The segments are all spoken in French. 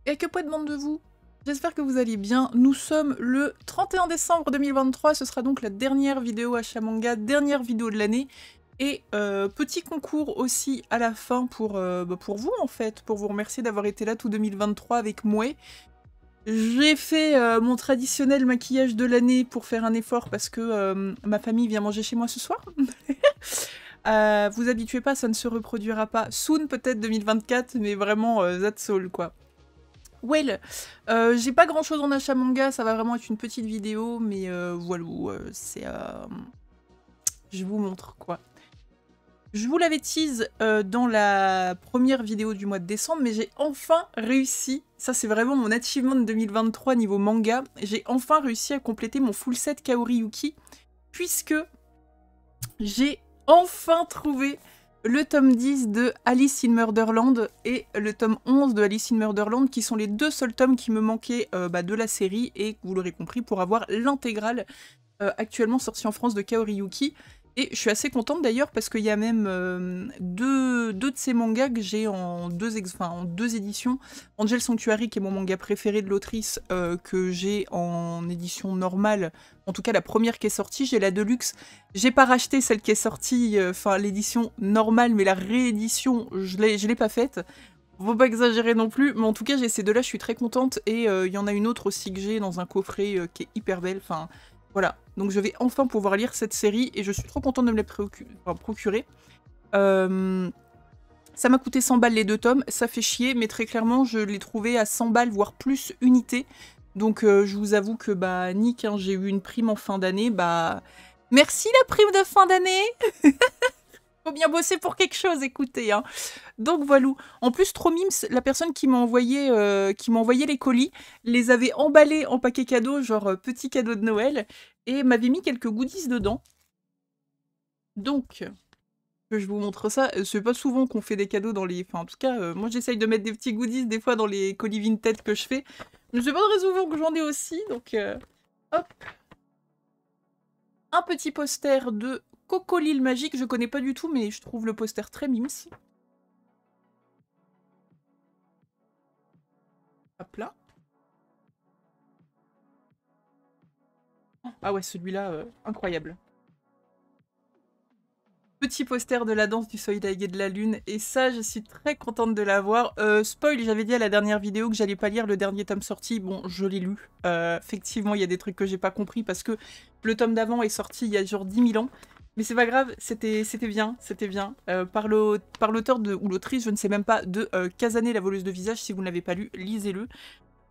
Et que poids demande de vous? J'espère que vous allez bien. Nous sommes le 31 décembre 2023. Ce sera donc la dernière vidéo Achat Manga, dernière vidéo de l'année. Et petit concours aussi à la fin pour vous en fait, pour vous remercier d'avoir été là tout 2023 avec moi. J'ai fait mon traditionnel maquillage de l'année pour faire un effort parce que ma famille vient manger chez moi ce soir. Vous habituez pas, ça ne se reproduira pas. Soon peut-être 2024, mais vraiment that's all quoi. Well, j'ai pas grand chose en achat manga, ça va vraiment être une petite vidéo, mais voilà, c'est... je vous montre quoi. Je vous l'avais tease dans la première vidéo du mois de décembre, mais j'ai enfin réussi, ça c'est vraiment mon achievement de 2023 niveau manga, j'ai enfin réussi à compléter mon full set Kaori Yuki, puisque j'ai enfin trouvé le tome 10 de Alice in Murderland et le tome 11 de Alice in Murderland, qui sont les deux seuls tomes qui me manquaient de la série, et vous l'aurez compris, pour avoir l'intégrale actuellement sortie en France de Kaori Yuki. Et je suis assez contente d'ailleurs parce qu'il y a même deux de ces mangas que j'ai en deux éditions. Angel Sanctuary, qui est mon manga préféré de l'autrice, que j'ai en édition normale. En tout cas, la première qui est sortie, j'ai la Deluxe. J'ai pas racheté celle qui est sortie, l'édition normale, mais la réédition, je l'ai pas faite. Faut pas exagérer non plus, mais en tout cas, j'ai ces deux-là, je suis très contente. Et il y en a une autre aussi que j'ai dans un coffret qui est hyper belle. Enfin, voilà. Donc je vais enfin pouvoir lire cette série et je suis trop contente de me la procurer. Ça m'a coûté 100 balles les deux tomes, ça fait chier, mais très clairement, je l'ai trouvé à 100 balles, voire plus unité. Donc je vous avoue que, nick, hein, j'ai eu une prime en fin d'année, merci la prime de fin d'année. Faut bien bosser pour quelque chose, écoutez, hein. Donc voilà. En plus, trop mimes, la personne qui m'a envoyé les colis les avait emballés en paquet cadeau, genre petit cadeau de Noël, et m'avait mis quelques goodies dedans. Donc, que je vous montre ça. C'est pas souvent qu'on fait des cadeaux dans les... Enfin, en tout cas, moi j'essaye de mettre des petits goodies des fois dans les colis Vinted que je fais. Mais c'est pas très souvent que j'en ai aussi, donc... hop. Un petit poster de Coco l'île magique, je connais pas du tout, mais je trouve le poster très mimes. Hop là. Ah ouais, celui-là, incroyable. Petit poster de la danse du Soleil et de la Lune, et ça, je suis très contente de l'avoir. Spoil, j'avais dit à la dernière vidéo que j'allais pas lire le dernier tome sorti. Bon, je l'ai lu. Effectivement, il y a des trucs que j'ai pas compris parce que le tome d'avant est sorti il y a genre 10 000 ans. Mais c'est pas grave, c'était bien, c'était bien. Par l'auteur ou l'autrice, je ne sais même pas, de Kazane, la voleuse de visage. Si vous ne l'avez pas lu, lisez-le.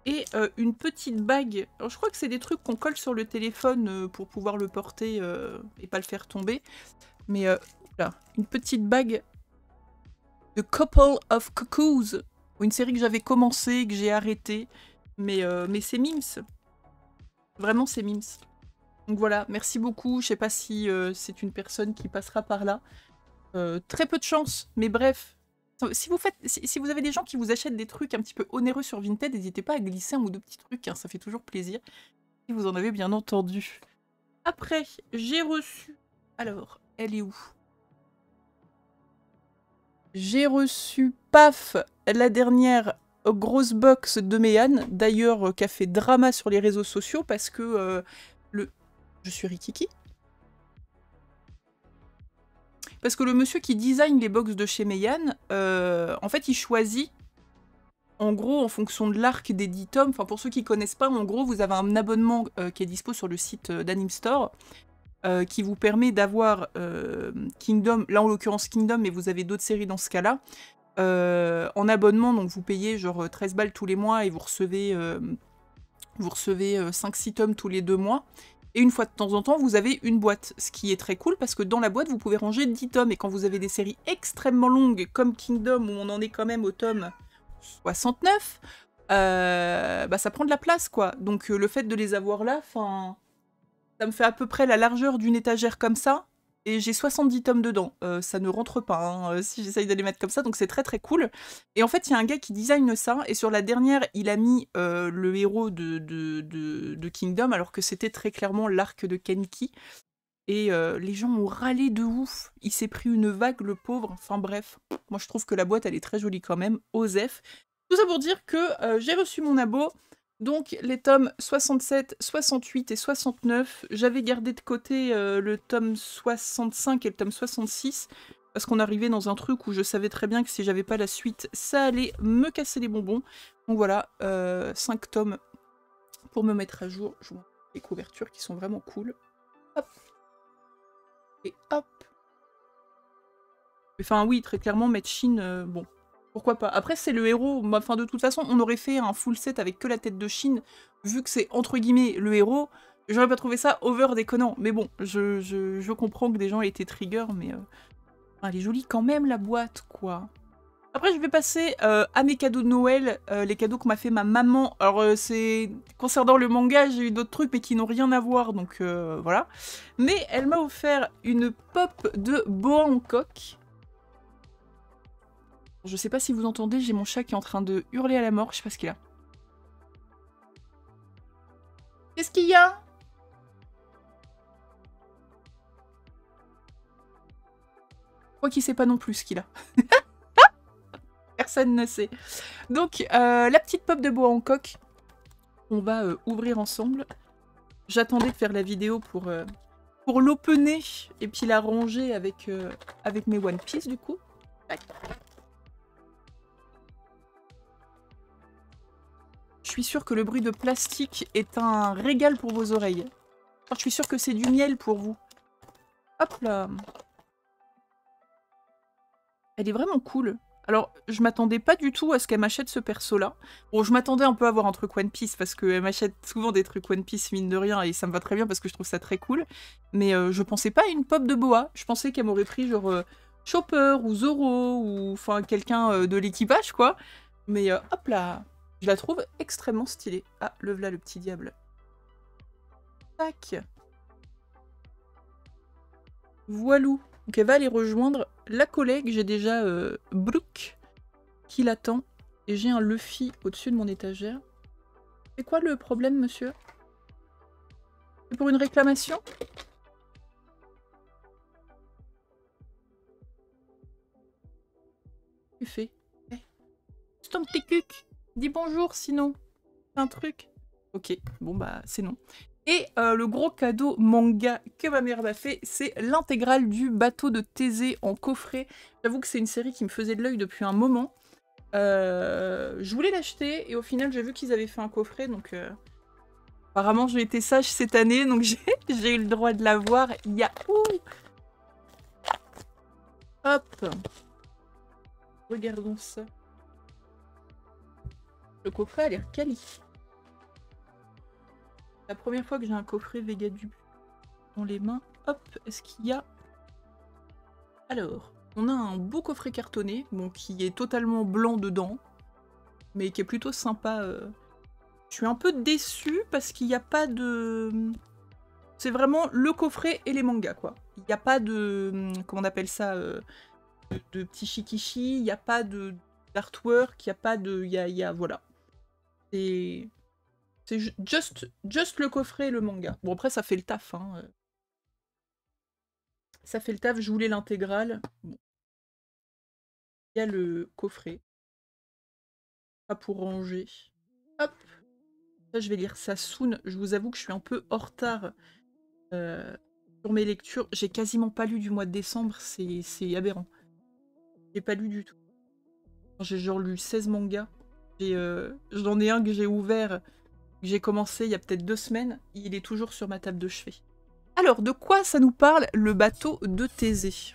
Et une petite bague. Alors, je crois que c'est des trucs qu'on colle sur le téléphone pour pouvoir le porter et pas le faire tomber. Mais là, une petite bague de Couple of Cuckoos, une série que j'avais commencé, que j'ai arrêtée. Mais c'est mimes. Vraiment, c'est mimes. Donc voilà, merci beaucoup. Je sais pas si c'est une personne qui passera par là. Très peu de chance, mais bref. Si vous avez des gens qui vous achètent des trucs un petit peu onéreux sur Vinted, n'hésitez pas à glisser un ou deux petits trucs, hein, ça fait toujours plaisir. Si vous en avez bien entendu. Après, j'ai reçu... Alors, elle est où? J'ai reçu, paf, la dernière grosse box de Méane, d'ailleurs qui a fait drama sur les réseaux sociaux parce que Je suis Rikiki. Parce que le monsieur qui design les box de chez Meian, en fait, il choisit, en gros, en fonction de l'arc des 10 tomes, enfin pour ceux qui connaissent pas, en gros, vous avez un abonnement qui est dispo sur le site d'Anime Store, qui vous permet d'avoir Kingdom, là en l'occurrence Kingdom, mais vous avez d'autres séries dans ce cas-là, en abonnement, donc vous payez genre 13 balles tous les mois et vous recevez 5-6 tomes tous les 2 mois. Et une fois de temps en temps, vous avez une boîte, ce qui est très cool parce que dans la boîte, vous pouvez ranger 10 tomes. Et quand vous avez des séries extrêmement longues, comme Kingdom, où on en est quand même au tome 69, ça prend de la place, quoi. Donc le fait de les avoir là, ça me fait à peu près la largeur d'une étagère comme ça. Et j'ai 70 tomes dedans. Ça ne rentre pas hein, si j'essaye de les mettre comme ça, donc c'est très très cool. Et en fait, il y a un gars qui design ça, et sur la dernière, il a mis le héros de Kingdom, alors que c'était très clairement l'arc de Kenki. Et les gens ont râlé de ouf. Il s'est pris une vague, le pauvre. Enfin bref, moi je trouve que la boîte, elle est très jolie quand même. Osef. Tout ça pour dire que j'ai reçu mon abo, donc les tomes 67, 68 et 69. J'avais gardé de côté le tome 65 et le tome 66, parce qu'on arrivait dans un truc où je savais très bien que si j'avais pas la suite, ça allait me casser les bonbons. Donc voilà, 5 tomes pour me mettre à jour. Je vous montre les couvertures qui sont vraiment cool. Hop. Et hop. Enfin oui, très clairement, mettre Shin, bon, pourquoi pas. Après, c'est le héros. Enfin, de toute façon, on aurait fait un full set avec que la tête de Shin, vu que c'est entre guillemets le héros. J'aurais pas trouvé ça over déconnant. Mais bon, je comprends que des gens aient été trigger, mais elle est jolie quand même, la boîte, quoi. Après, je vais passer à mes cadeaux de Noël, les cadeaux que m'a fait ma maman. Alors, c'est concernant le manga, j'ai eu d'autres trucs, mais qui n'ont rien à voir, donc voilà. Mais elle m'a offert une pop de Boa Hancock. Je sais pas si vous entendez, j'ai mon chat qui est en train de hurler à la mort, je sais pas ce qu'il a. Qu'est-ce qu'il y a? Je crois qu'il sait pas non plus ce qu'il a. Personne ne sait. Donc, la petite pop de Boa Hancock, on va ouvrir ensemble. J'attendais de faire la vidéo pour l'opener et puis la ranger avec, avec mes One Piece, du coup. Tac. Je suis sûre que le bruit de plastique est un régal pour vos oreilles. Alors, je suis sûre que c'est du miel pour vous. Hop là. Elle est vraiment cool. Alors, je m'attendais pas du tout à ce qu'elle m'achète ce perso-là. Bon, je m'attendais un peu à avoir un truc One Piece, parce qu'elle m'achète souvent des trucs One Piece, mine de rien, et ça me va très bien parce que je trouve ça très cool. Mais je pensais pas à une pop de Boa. Je pensais qu'elle m'aurait pris genre Chopper ou Zoro, ou enfin quelqu'un de l'équipage, quoi. Mais hop là. Je la trouve extrêmement stylée. Ah, le voilà le petit diable. Tac. Voilou. Donc elle va aller rejoindre la collègue. J'ai déjà Brooke qui l'attend. Et j'ai un Luffy au-dessus de mon étagère. C'est quoi le problème, monsieur? C'est pour une réclamation? Tu fais. Hey. C'est ton petit cuc. Dis bonjour sinon. C'est un truc. Ok, bon bah c'est non. Et le gros cadeau manga que ma mère m'a fait, c'est l'intégrale du bateau de Thésée en coffret. J'avoue que c'est une série qui me faisait de l'œil depuis un moment. Je voulais l'acheter et au final j'ai vu qu'ils avaient fait un coffret, donc apparemment j'ai été sage cette année, donc j'ai eu le droit de l'avoir. Il y a... Hop. Regardons ça. Le coffret a l'air quali. La première fois que j'ai un coffret Vegadub dans les mains. Hop, est-ce qu'il y a... Alors, on a un beau coffret cartonné, bon, qui est totalement blanc dedans, mais qui est plutôt sympa. Je suis un peu déçue parce qu'il n'y a pas de... C'est vraiment le coffret et les mangas, quoi. Il n'y a pas de... Comment on appelle ça de petits shikishi, il n'y a pas d'artwork, il n'y a pas de... Voilà. C'est juste le coffret et le manga. Bon, après, ça fait le taf, hein. Ça fait le taf, je voulais l'intégrale. Bon. Il y a le coffret. Pas pour ranger. Hop. Ça, je vais lire Sassoon. Je vous avoue que je suis un peu en retard sur mes lectures. J'ai quasiment pas lu du mois de décembre. C'est aberrant. J'ai pas lu du tout. J'ai genre lu 16 mangas. J'en ai un que j'ai ouvert, que j'ai commencé il y a peut-être 2 semaines. Il est toujours sur ma table de chevet. Alors, de quoi ça nous parle, le bateau de Thésée?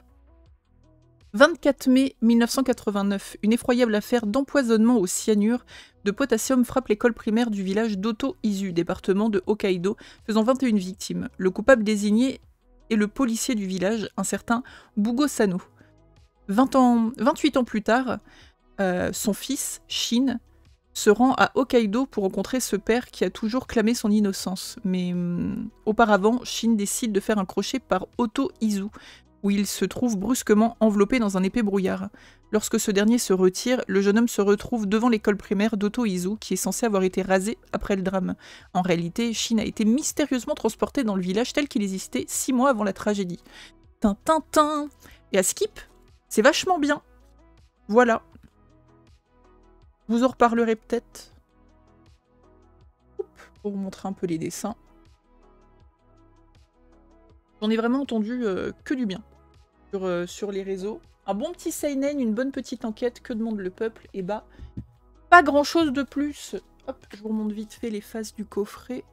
24 mai 1989, une effroyable affaire d'empoisonnement au cyanure de potassium frappe l'école primaire du village d'Oto-Izu, département de Hokkaido, faisant 21 victimes. Le coupable désigné est le policier du village, un certain Bugo Sano. 28 ans plus tard, son fils, Shin, se rend à Hokkaido pour rencontrer ce père qui a toujours clamé son innocence. Mais auparavant, Shin décide de faire un crochet par Oto-Izu, où il se trouve brusquement enveloppé dans un épais brouillard. Lorsque ce dernier se retire, le jeune homme se retrouve devant l'école primaire d'Oto-Izu, qui est censée avoir été rasée après le drame. En réalité, Shin a été mystérieusement transporté dans le village tel qu'il existait 6 mois avant la tragédie. Tintintin. Et à Skip, c'est vachement bien. Voilà. Je vous en reparlerai peut-être. Pour vous montrer un peu les dessins. J'en ai vraiment entendu que du bien sur les réseaux. Un bon petit seinen, une bonne petite enquête, que demande le peuple? Et bah, pas grand chose de plus. Hop, je vous remonte vite fait les faces du coffret.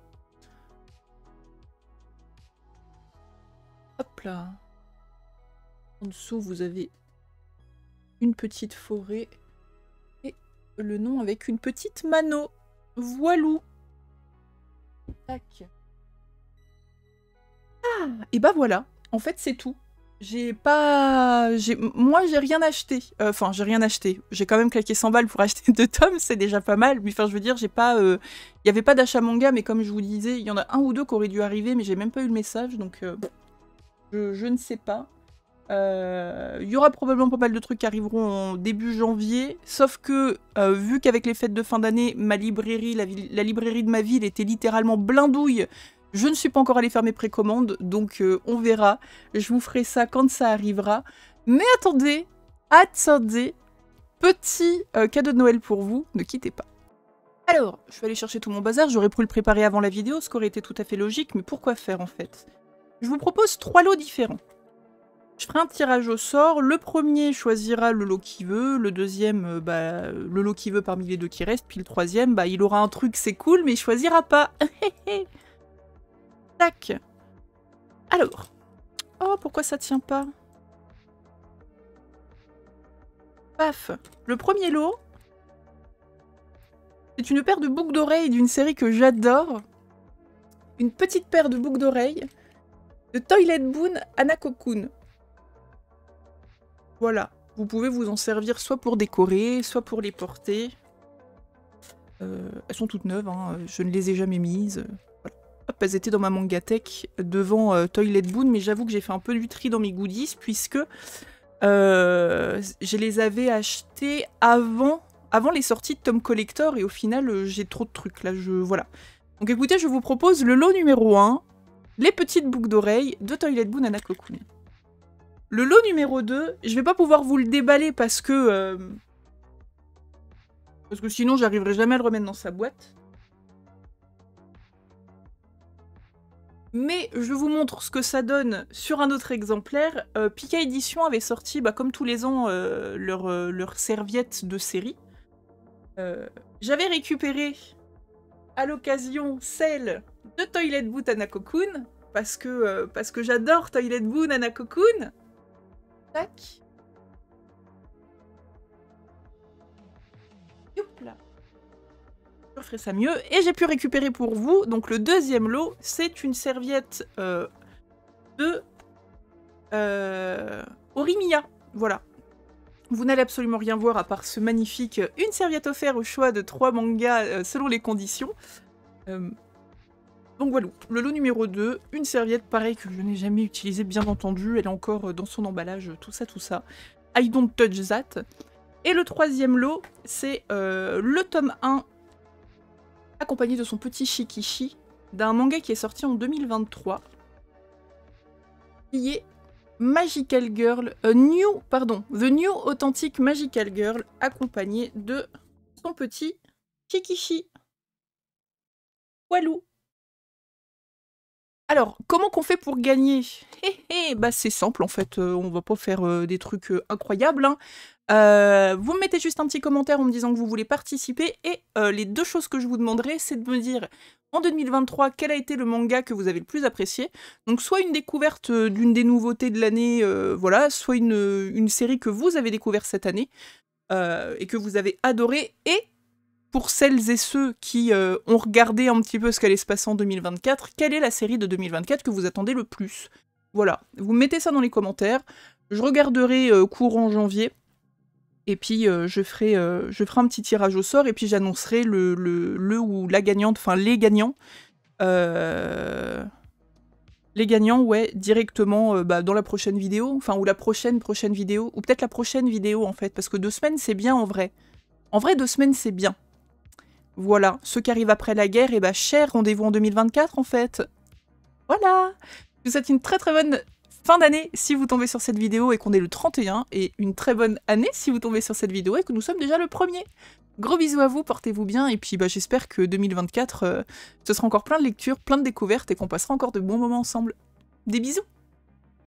Hop là. En dessous, vous avez une petite forêt et le nom avec une petite mano. Voilou. Tac. Ah, et bah voilà. En fait, c'est tout. Moi, j'ai rien acheté. Enfin, j'ai rien acheté. J'ai quand même claqué 100 balles pour acheter 2 tomes, c'est déjà pas mal. Mais enfin, je veux dire, j'ai pas... Il y avait pas d'achat manga, mais comme je vous disais, il y en a un ou deux qui auraient dû arriver, mais j'ai même pas eu le message, donc... je ne sais pas. Il y aura probablement pas mal de trucs qui arriveront en début janvier, sauf que, vu qu'avec les fêtes de fin d'année, ma librairie, la librairie de ma ville était littéralement blindouille, je ne suis pas encore allée faire mes précommandes, donc on verra. Je vous ferai ça quand ça arrivera. Mais attendez, petit cadeau de Noël pour vous, ne quittez pas. Alors, je vais aller chercher tout mon bazar, j'aurais pu le préparer avant la vidéo, ce qui aurait été tout à fait logique, mais pourquoi faire en fait? Je vous propose 3 lots différents. Je ferai un tirage au sort, le premier choisira le lot qu'il veut, le deuxième, le lot qu'il veut parmi les deux qui restent, puis le troisième, il aura un truc, c'est cool, mais il choisira pas. Tac. Alors. Oh, pourquoi ça tient pas? Paf. Le premier lot, c'est une paire de boucles d'oreilles d'une série que j'adore. Une petite paire de boucles d'oreilles de Toilet Boon Hanako-kun. Voilà. Vous pouvez vous en servir soit pour décorer, soit pour les porter. Elles sont toutes neuves, hein, je ne les ai jamais mises. Voilà. Hop, elles étaient dans ma mangatech devant Toilet Boon, mais j'avoue que j'ai fait un peu du tri dans mes goodies, puisque je les avais achetées avant les sorties de Tom Collector, et au final, j'ai trop de trucs, là, voilà. Donc écoutez, je vous propose le lot numéro 1, les petites boucles d'oreilles de Toilet Boon Hanako-kun. Le lot numéro 2, je vais pas pouvoir vous le déballer parce que sinon j'arriverai jamais à le remettre dans sa boîte. Mais je vous montre ce que ça donne sur un autre exemplaire. Pika Édition avait sorti, comme tous les ans, leur serviette de série. J'avais récupéré à l'occasion celle de Toilet Boon Hanako-kun parce que j'adore Toilet Boon Hanako-kun. Tac. Hop là. Je ferai ça mieux. Et j'ai pu récupérer pour vous, donc le deuxième lot, c'est une serviette de Orimiya. Voilà. Vous n'allez absolument rien voir à part ce magnifique une serviette offerte au choix de 3 mangas selon les conditions. Donc voilà, le lot numéro 2, une serviette pareil que je n'ai jamais utilisée bien entendu, elle est encore dans son emballage, tout ça. I don't touch that. Et le troisième lot, c'est le tome 1, accompagné de son petit shikishi, d'un manga qui est sorti en 2023, qui est Magical Girl, The New Authentic Magical Girl, accompagné de son petit shikishi. Walou. Alors, comment qu'on fait pour gagner? C'est simple en fait, on va pas faire des trucs incroyables. Hein. Vous me mettez juste un petit commentaire en me disant que vous voulez participer, et les 2 choses que je vous demanderai, c'est de me dire en 2023 quel a été le manga que vous avez le plus apprécié. Donc soit une découverte d'une des nouveautés de l'année, voilà, soit une série que vous avez découvert cette année et que vous avez adoré, et pour celles et ceux qui ont regardé un petit peu ce qu'allait se passer en 2024, quelle est la série de 2024 que vous attendez le plus? Voilà, vous mettez ça dans les commentaires, je regarderai courant janvier, et puis je ferai un petit tirage au sort, et puis j'annoncerai le ou la gagnante, enfin les gagnants. Les gagnants, ouais, directement dans la prochaine vidéo, enfin, ou la prochaine vidéo, ou peut-être la prochaine vidéo en fait, parce que 2 semaines c'est bien en vrai. En vrai, 2 semaines c'est bien. Voilà, ceux qui arrivent après la guerre, et cher, rendez-vous en 2024 en fait. Voilà. Je vous souhaite une très très bonne fin d'année si vous tombez sur cette vidéo et qu'on est le 31, et une très bonne année si vous tombez sur cette vidéo et que nous sommes déjà le 1er. Gros bisous à vous, portez-vous bien, et puis bah, j'espère que 2024, ce sera encore plein de lectures, plein de découvertes, et qu'on passera encore de bons moments ensemble. Des bisous!